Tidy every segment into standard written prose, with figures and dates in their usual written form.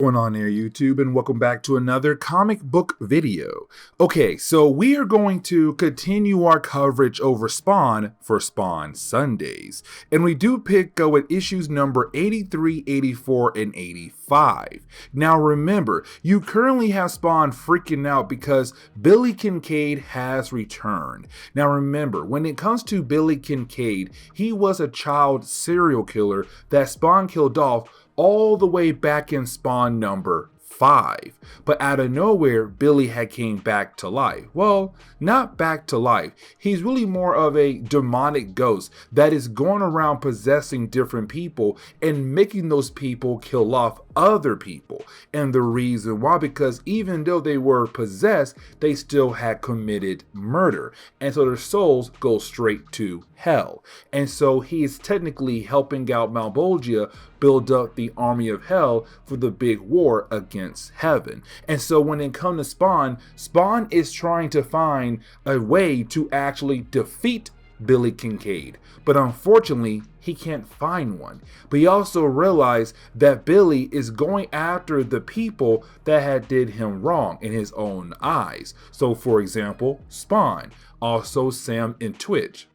Going on there, YouTube, and welcome back to another comic book video. Okay, so we are going to continue our coverage over Spawn for Spawn Sundays, and we do pick go at issues number 83, 84, and 85. Now remember, you currently have Spawn freaking out because Billy Kincaid has returned. Now remember, when it comes to Billy Kincaid, he was a child serial killer that Spawn killed off all the way back in Spawn number 5. But out of nowhere, Billy had came back to life. Well, not back to life. He's really more of a demonic ghost that is going around possessing different people and making those people kill off other people. And the reason why, because even though they were possessed, they still had committed murder. And so their souls go straight to hell. And so he is technically helping out Malbolgia build up the army of hell for the big war against heaven. And so when it comes to Spawn, Spawn is trying to find a way to actually defeat Billy Kincaid. But unfortunately, he can't find one. But he also realized that Billy is going after the people that had did him wrong in his own eyes. So for example, Spawn, also Sam and Twitch,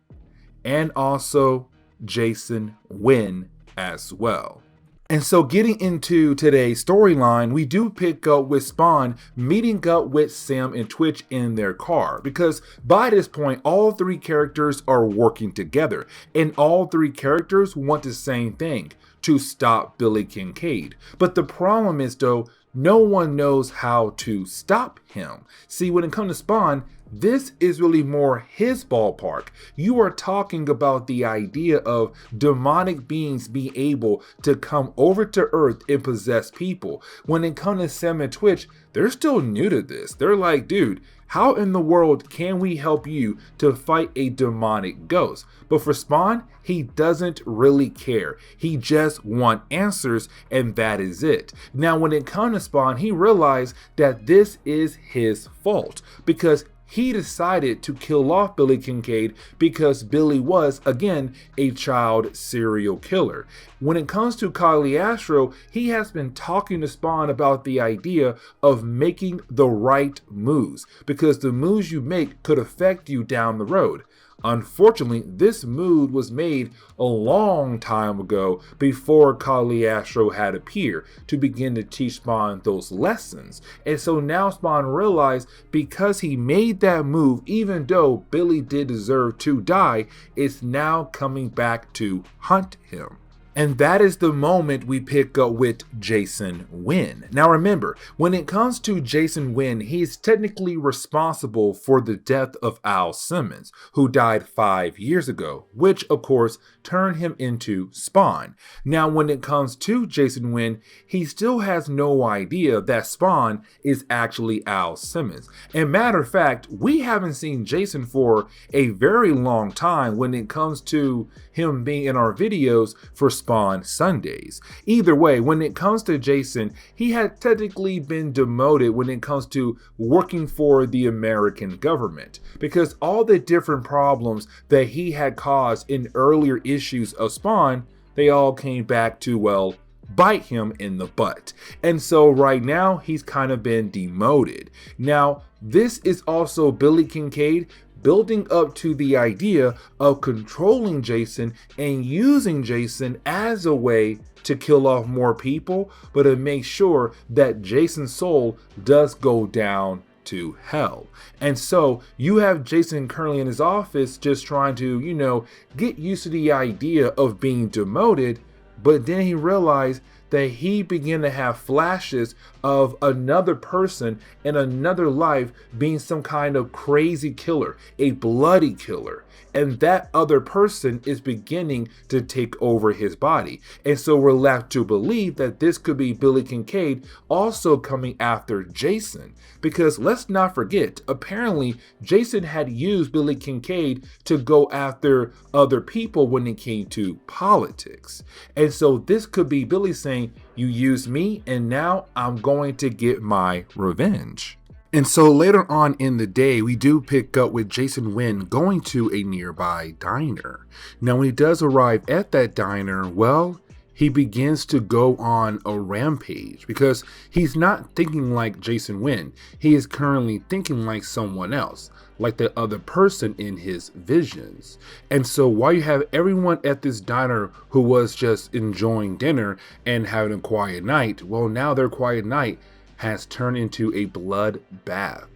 and also Jason Wynn as well. And so getting into today's storyline, we do pick up with Spawn meeting up with Sam and Twitch in their car, because by this point all three characters are working together and all three characters want the same thing: to stop Billy Kincaid. But the problem is though, no one knows how to stop him. See, when it comes to Spawn, this is really more his ballpark. You are talking about the idea of demonic beings being able to come over to Earth and possess people. When it comes to Sam and Twitch, they're still new to this. They're like, dude, how in the world can we help you to fight a demonic ghost? But for Spawn, he doesn't really care. He just wants answers, and that is it. Now, when it comes to Spawn, he realized that this is his fault, because he decided to kill off Billy Kincaid because Billy was, again, a child serial killer. When it comes to Cagliostro, he has been talking to Spawn about the idea of making the right moves, because the moves you make could affect you down the road. Unfortunately, this move was made a long time ago before Cagliostro had appeared to begin to teach Spawn those lessons. And so now Spawn realized, because he made that move, even though Billy did deserve to die, it's now coming back to hunt him. And that is the moment we pick up with Jason Wynn. Now remember, when it comes to Jason Wynn, he's technically responsible for the death of Al Simmons, who died 5 years ago, which of course turned him into Spawn. Now when it comes to Jason Wynn, he still has no idea that Spawn is actually Al Simmons. And matter of fact, we haven't seen Jason for a very long time when it comes to him being in our videos for Spawn Sundays. Either way, when it comes to Jason, he had technically been demoted when it comes to working for the American government, because all the different problems that he had caused in earlier issues of Spawn, they all came back to, well, bite him in the butt. And so right now he's kind of been demoted. Now this is also Billy Kincaid building up to the idea of controlling Jason and using Jason as a way to kill off more people, but to make sure that Jason's soul does go down to hell. And so you have Jason currently in his office just trying to, get used to the idea of being demoted, but then he realized that he began to have flashes of another person in another life being some kind of crazy killer, a bloody killer. And that other person is beginning to take over his body. And so we're left to believe that this could be Billy Kincaid also coming after Jason. Because let's not forget, apparently Jason had used Billy Kincaid to go after other people when it came to politics. And so this could be Billy saying, you used me and now I'm going to get my revenge. And so later on in the day, we do pick up with Jason Wynn going to a nearby diner. Now when he does arrive at that diner, well, he begins to go on a rampage because he's not thinking like Jason Wynn. He is currently thinking like someone else, like the other person in his visions. And so while you have everyone at this diner who was just enjoying dinner and having a quiet night, well, now their quiet night has turned into a blood bath.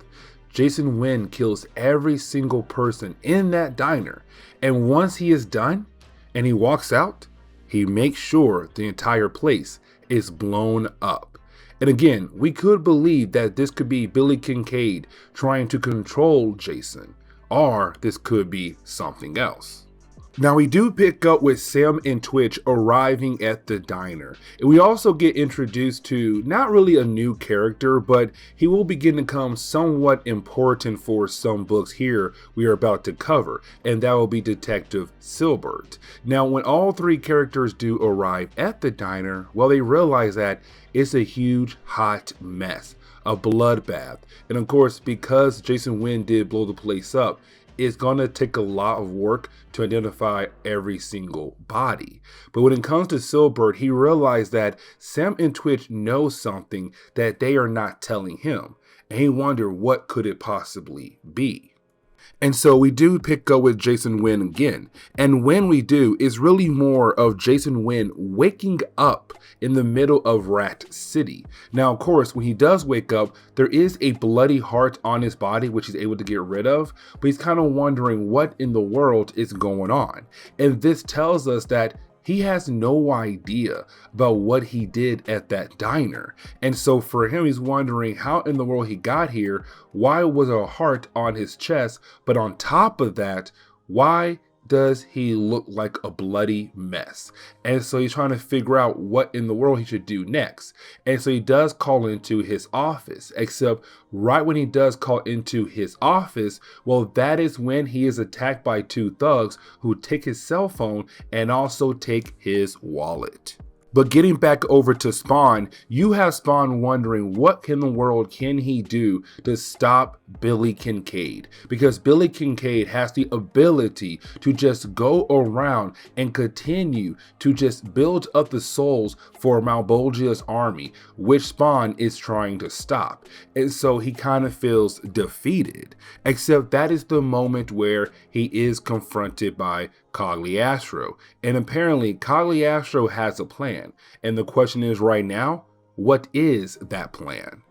Jason Wynn kills every single person in that diner. And once he is done and he walks out, he makes sure the entire place is blown up. And again, we could believe that this could be Billy Kincaid trying to control Jason, or this could be something else. Now we do pick up with Sam and Twitch arriving at the diner. And we also get introduced to not really a new character, but he will begin to become somewhat important for some books here we are about to cover, and that will be Detective Silbert. Now when all three characters do arrive at the diner, well, they realize that it's a huge hot mess, a bloodbath. And of course, because Jason Wynn did blow the place up, it's gonna take a lot of work to identify every single body. But when it comes to Silbert, he realized that Sam and Twitch know something that they are not telling him. And he wondered, what could it possibly be? And so we do pick up with Jason Wynn again. And when we do, it's really more of Jason Wynn waking up in the middle of Rat City. Now, of course, when he does wake up, there is a bloody heart on his body, which he's able to get rid of. But he's kind of wondering what in the world is going on. And this tells us that he has no idea about what he did at that diner. And so for him, he's wondering how in the world he got here. Why was a heart on his chest? But on top of that, why does he look like a bloody mess? And so he's trying to figure out what in the world he should do next. And so he does call into his office, except right when he does call into his office, well, that is when he is attacked by two thugs who take his cell phone and also take his wallet. But getting back over to Spawn, you have Spawn wondering what in the world can he do to stop Billy Kincaid? Because Billy Kincaid has the ability to just go around and continue to just build up the souls for Malbolgia's army, which Spawn is trying to stop. And so he kind of feels defeated, except that is the moment where he is confronted by Cagliostro. And apparently Cagliostro has a plan. And the question is right now, what is that plan?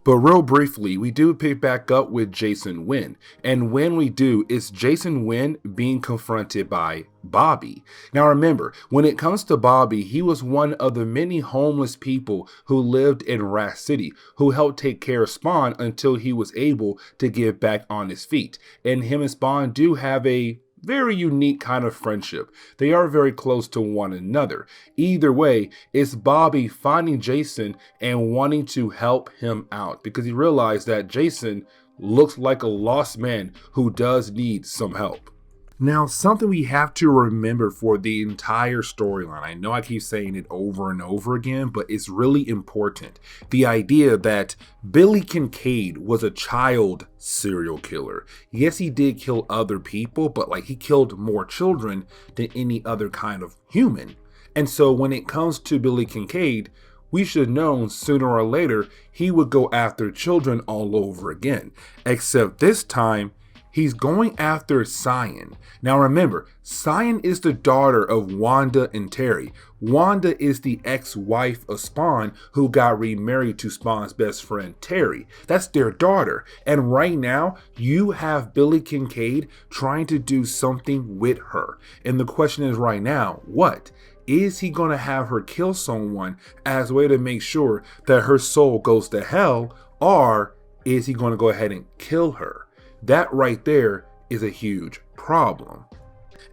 But real briefly, we do pick back up with Jason Wynn. And when we do, it's Jason Wynn being confronted by Bobby. Now remember, when it comes to Bobby, he was one of the many homeless people who lived in Rat City, who helped take care of Spawn until he was able to get back on his feet. And him and Spawn do have a very unique kind of friendship. They are very close to one another. Either way, it's Bobby finding Jason and wanting to help him out because he realized that Jason looks like a lost man who does need some help. Now, something we have to remember for the entire storyline, I know I keep saying it over and over again, but it's really important. The idea that Billy Kincaid was a child serial killer. Yes, he did kill other people, but like he killed more children than any other kind of human. And so when it comes to Billy Kincaid, we should have known sooner or later he would go after children all over again. Except this time, he's going after Cyan. Now remember, Cyan is the daughter of Wanda and Terry. Wanda is the ex-wife of Spawn who got remarried to Spawn's best friend Terry. That's their daughter. And right now, you have Billy Kincaid trying to do something with her. And the question is right now, what? Is he going to have her kill someone as a way to make sure that her soul goes to hell? Or is he going to go ahead and kill her? That right there is a huge problem.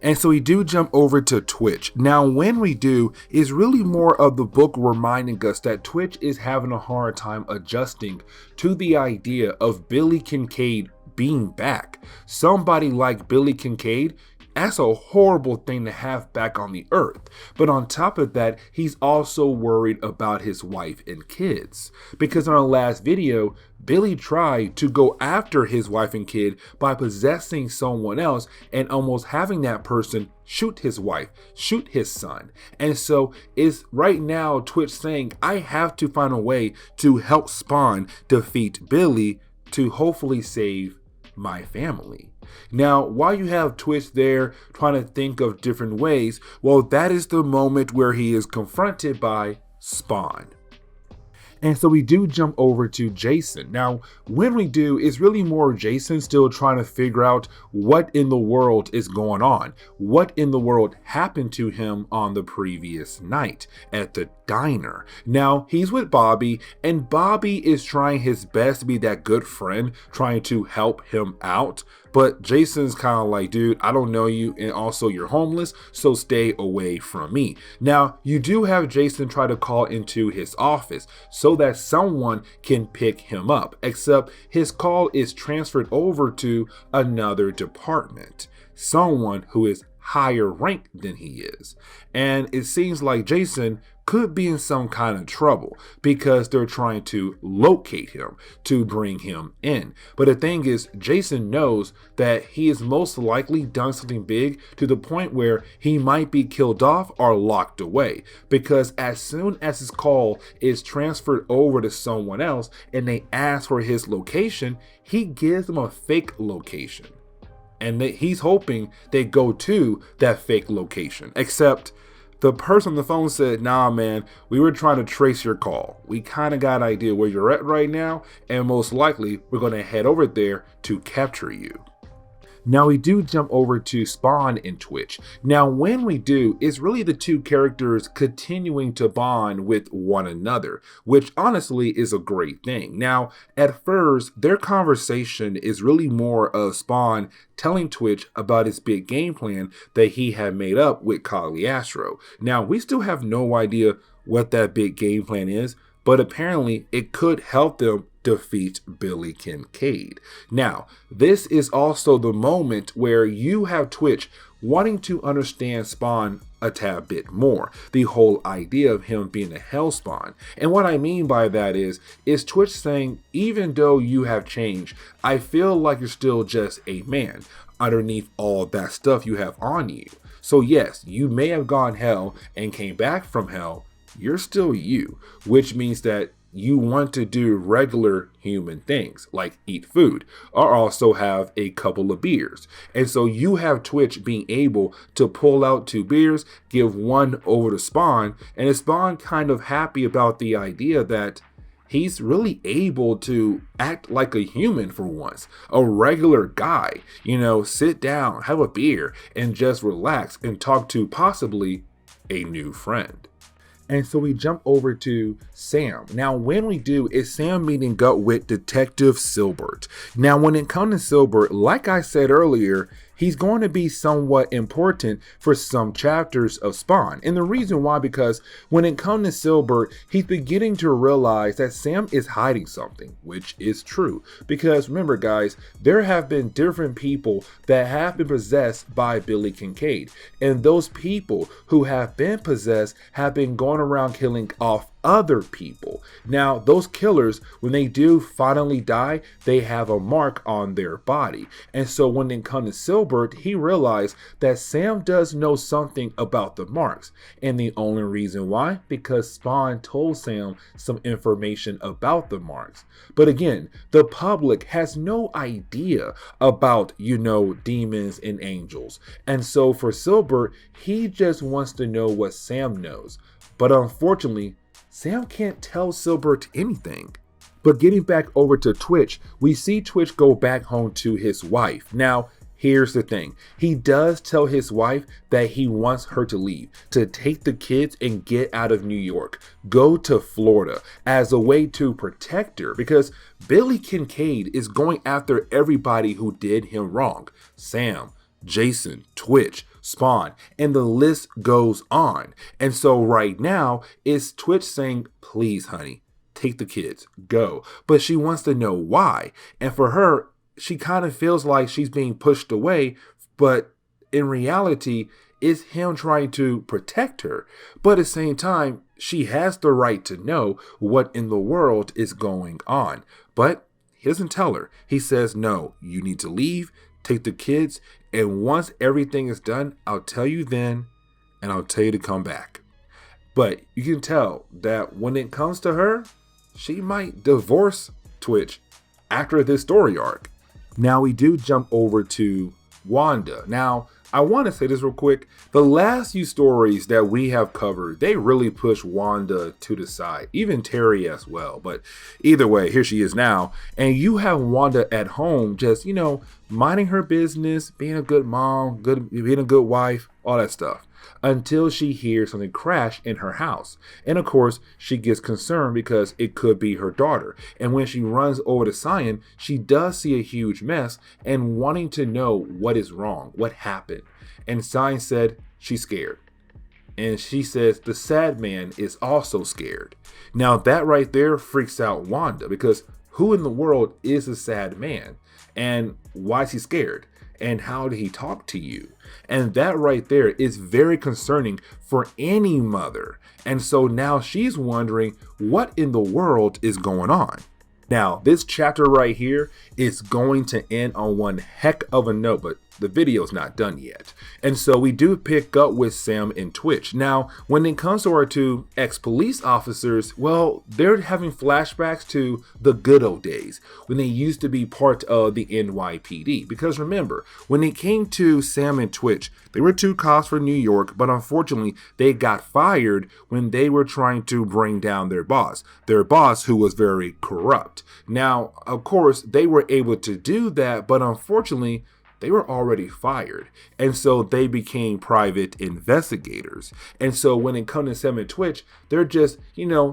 And so we do jump over to Twitch. Now, when we do, is really more of the book reminding us that Twitch is having a hard time adjusting to the idea of Billy Kincaid being back. Somebody like Billy Kincaid That's a horrible thing to have back on the earth. But on top of that, he's also worried about his wife and kids. Because in our last video, Billy tried to go after his wife and kid by possessing someone else and almost having that person shoot his wife, shoot his son. And so it's right now Twitch saying, I have to find a way to help Spawn defeat Billy to hopefully save my family. Now, while you have Twitch there trying to think of different ways, well, that is the moment where he is confronted by Spawn. And so we do jump over to Jason. Now, when we do, it's really more Jason still trying to figure out what in the world is going on. What in the world happened to him on the previous night at the diner. Now, he's with Bobby, and Bobby is trying his best to be that good friend, trying to help him out. But Jason's kind of like, dude, I don't know you, and also you're homeless, so stay away from me. Now, you do have Jason try to call into his office so that someone can pick him up, except his call is transferred over to another department, someone who is higher ranked than he is. And it seems like Jason could be in some kind of trouble because they're trying to locate him to bring him in. But the thing is, Jason knows that he has most likely done something big to the point where he might be killed off or locked away, because as soon as his call is transferred over to someone else and they ask for his location, he gives them a fake location. And he's hoping they go to that fake location, except the person on the phone said, nah, man, we were trying to trace your call. We kind of got an idea where you're at right now, and most likely we're going to head over there to capture you. Now we do jump over to Spawn in Twitch. Now when we do, it's really the two characters continuing to bond with one another, which honestly is a great thing. Now at first, their conversation is really more of Spawn telling Twitch about his big game plan that he had made up with Cagliostro. Now we still have no idea what that big game plan is, but apparently it could help them defeat Billy Kincaid. Now, this is also the moment where you have Twitch wanting to understand Spawn a tad bit more. The whole idea of him being a Hellspawn. And what I mean by that is Twitch saying, even though you have changed, I feel like you're still just a man underneath all that stuff you have on you. So yes, you may have gone hell and came back from hell, you're still you, which means that you want to do regular human things like eat food or also have a couple of beers. And so you have Twitch being able to pull out 2 beers, give one over to Spawn, and Spawn kind of happy about the idea that he's really able to act like a human for once, a regular guy, you know, sit down, have a beer, and just relax and talk to possibly a new friend. And so we jump over to Sam. Now, when we do, is Sam meeting up with Detective Silbert. Now, when it comes to Silbert, like I said earlier, he's going to be somewhat important for some chapters of Spawn. And the reason why, because when it comes to Silbert, he's beginning to realize that Sam is hiding something, which is true. Because remember, guys, there have been different people that have been possessed by Billy Kincaid. And those people who have been possessed have been going around killing off other people. Now, those killers, when they do finally die, they have a mark on their body. And so when it comes to Silbert, he realized that Sam does know something about the marks. And the only reason why, because Spawn told Sam some information about the marks. But again, the public has no idea about, you know, demons and angels. And so for Silbert, he just wants to know what Sam knows. But unfortunately, Sam can't tell Silbert anything. But getting back over to Twitch, we see Twitch go back home to his wife. Now, here's the thing. He does tell his wife that he wants her to leave, to take the kids and get out of New York, go to Florida as a way to protect her, because Billy Kincaid is going after everybody who did him wrong. Sam, Jason, Twitch, Spawn, and the list goes on. And so right now, it's Twitch saying, please, honey, take the kids, go. But she wants to know why. And for her, she kind of feels like she's being pushed away, but in reality, it's him trying to protect her. But at the same time, she has the right to know what in the world is going on. But he doesn't tell her. He says, no, you need to leave, take the kids, and once everything is done, I'll tell you then, and I'll tell you to come back. But you can tell that when it comes to her, she might divorce Twitch after this story arc. Now we do jump over to Wanda. Now, I want to say this real quick. The last few stories that we have covered, they really push Wanda to the side, even Terry as well. But either way, here she is now. And you have Wanda at home just, minding her business, being a good mom, being a good wife, all that stuff, until she hears something crash in her house. And of course, she gets concerned because it could be her daughter. And when she runs over to Cyan, she does see a huge mess and wanting to know what is wrong, what happened. And Cyan said she's scared. And she says the sad man is also scared. Now that right there freaks out Wanda, because who in the world is a sad man? And why is he scared? And how did he talk to you? And that right there is very concerning for any mother. And so now she's wondering what in the world is going on. Now, this chapter right here is going to end on one heck of a note, but the video's not done yet. And so we do pick up with Sam and Twitch. Now, when it comes to our two ex-police officers, well, they're having flashbacks to the good old days when they used to be part of the NYPD. Because remember, when it came to Sam and Twitch, they were two cops from New York, but unfortunately, they got fired when they were trying to bring down their boss who was very corrupt. Now, of course, they were able to do that, but unfortunately, they were already fired. And so they became private investigators. And so when it comes to Sam and Twitch, they're just,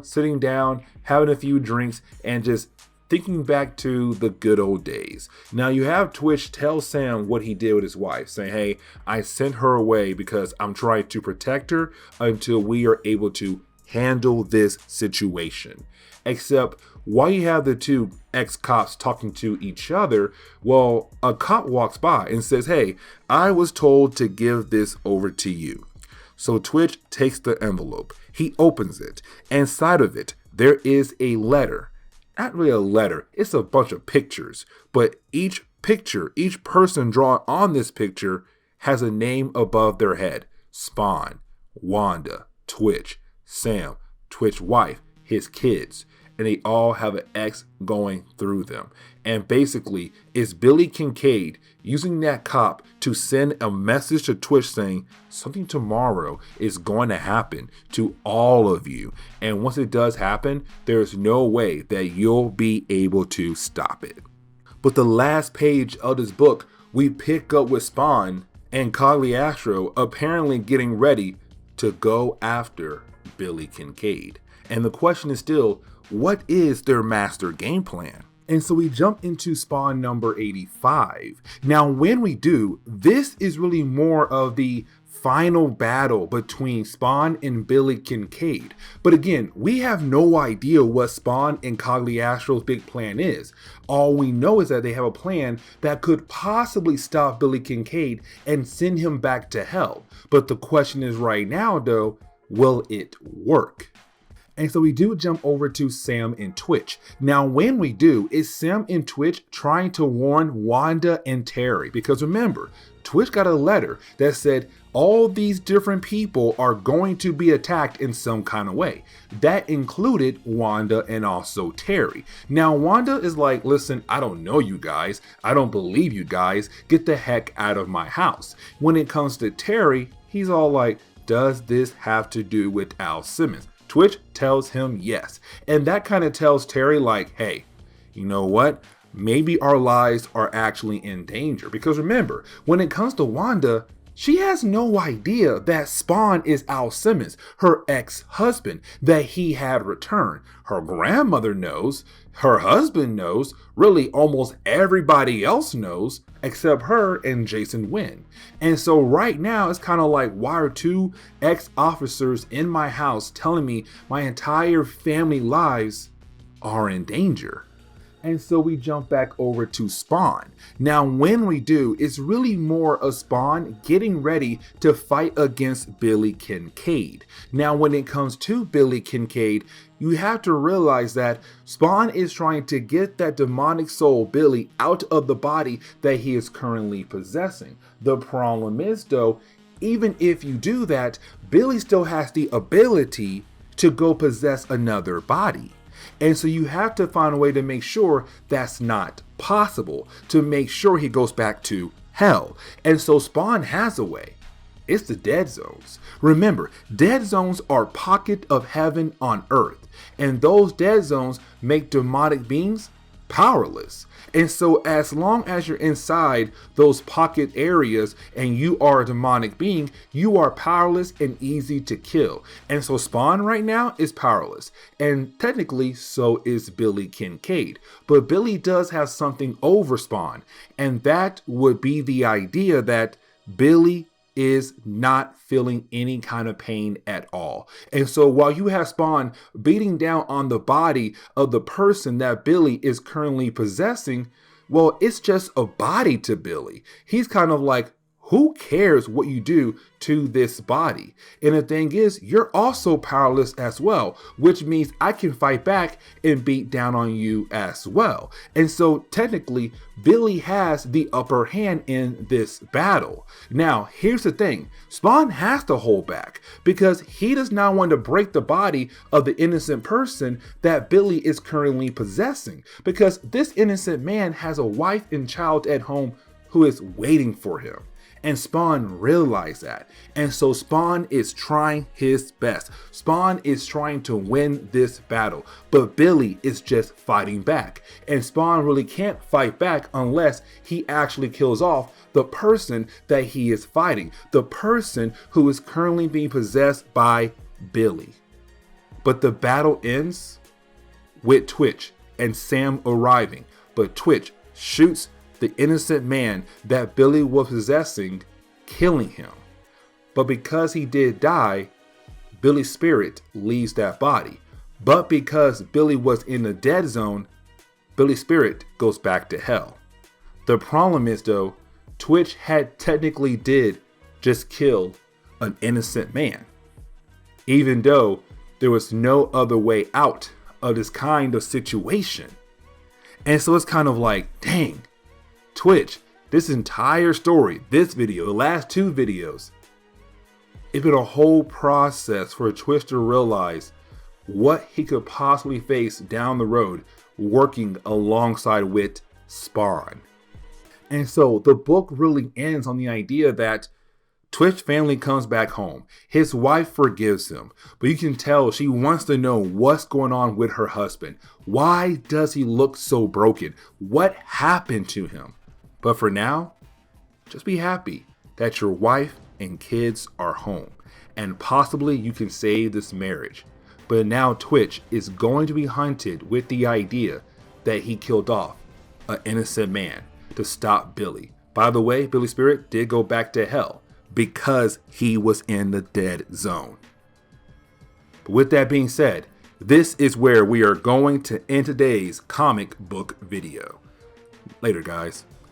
sitting down, having a few drinks, and just thinking back to the good old days. Now you have Twitch tell Sam what he did with his wife, saying, hey, I sent her away because I'm trying to protect her until we are able to handle this situation. Except while you have the two ex-cops talking to each other, well, a cop walks by and says, hey, I was told to give this over to you. So Twitch takes the envelope. He opens it. Inside of it, there is a letter. Not really a letter. It's a bunch of pictures. But each picture, each person drawn on this picture has a name above their head. Spawn, Wanda, Twitch, Sam, Twitch's wife, his kids. And they all have an X going through them. And basically, it's Billy Kincaid using that cop to send a message to Twitch saying something tomorrow is going to happen to all of you. And once it does happen, there's no way that you'll be able to stop it. But the last page of this book, we pick up with Spawn and Cagliostro apparently getting ready to go after Billy Kincaid. And the question is still, what is their master game plan? And so we jump into Spawn number 85. Now, when we do, this is really more of the final battle between Spawn and Billy Kincaid. But again, we have no idea what Spawn and Cagliostro's big plan is. All we know is that they have a plan that could possibly stop Billy Kincaid and send him back to hell. But the question is right now, though, will it work? And so we do jump over to Sam and Twitch. Now, when we do, is Sam and Twitch trying to warn Wanda and Terry? Because remember, Twitch got a letter that said all these different people are going to be attacked in some kind of way. That included Wanda and also Terry. Now, Wanda is like, listen, I don't know you guys. I don't believe you guys. Get the heck out of my house. When it comes to Terry, he's all like, does this have to do with Al Simmons? Twitch tells him yes. And that kind of tells Terry like, hey, you know what? Maybe our lives are actually in danger. Because remember, when it comes to Wanda, she has no idea that Spawn is Al Simmons, her ex-husband, that he had returned. Her grandmother knows, her husband knows, really almost everybody else knows, except her and Jason Wynn. And so right now, it's kind of like, why are two ex-officers in my house telling me my entire family lives are in danger? And so we jump back over to Spawn. Now, when we do, it's really more of Spawn getting ready to fight against Billy Kincaid. Now, when it comes to Billy Kincaid, you have to realize that Spawn is trying to get that demonic soul, Billy, out of the body that he is currently possessing. The problem is, though, even if you do that, Billy still has the ability to go possess another body. And so you have to find a way to make sure that's not possible, to make sure he goes back to hell. And so Spawn has a way. It's the dead zones. Remember, dead zones are pocket of heaven on earth. And those dead zones make demonic beings powerless. And so as long as you're inside those pocket areas and you are a demonic being, you are powerless and easy to kill. And so Spawn right now is powerless. And technically so is Billy Kincaid. But Billy does have something over Spawn. And that would be the idea that Billy is not feeling any kind of pain at all. And so while you have Spawn beating down on the body of the person that Billy is currently possessing, well, it's just a body to Billy. He's kind of like, who cares what you do to this body? And the thing is, you're also powerless as well, which means I can fight back and beat down on you as well. And so technically, Billy has the upper hand in this battle. Now, here's the thing. Spawn has to hold back because he does not want to break the body of the innocent person that Billy is currently possessing, because this innocent man has a wife and child at home who is waiting for him. And Spawn realized that. And so Spawn is trying his best. Spawn is trying to win this battle. But Billy is just fighting back. And Spawn really can't fight back unless he actually kills off the person that he is fighting. The person who is currently being possessed by Billy. But the battle ends with Twitch and Sam arriving. But Twitch shoots the innocent man that Billy was possessing, killing him. But because he did die, Billy's spirit leaves that body. But because Billy was in the dead zone, Billy's spirit goes back to hell. The problem is, though, Twitch had technically did just kill an innocent man, even though there was no other way out of this kind of situation. And so it's kind of like, dang, Twitch, this entire story, this video, the last two videos, it's been a whole process for Twitch to realize what he could possibly face down the road working alongside with Spawn. And so the book really ends on the idea that Twitch family comes back home. His wife forgives him, but you can tell she wants to know what's going on with her husband. Why does he look so broken? What happened to him? But for now, just be happy that your wife and kids are home, and possibly you can save this marriage. But now Twitch is going to be hunted with the idea that he killed off an innocent man to stop Billy. By the way, Billy's spirit did go back to hell because he was in the dead zone. But with that being said, this is where we are going to end today's comic book video. Later, guys.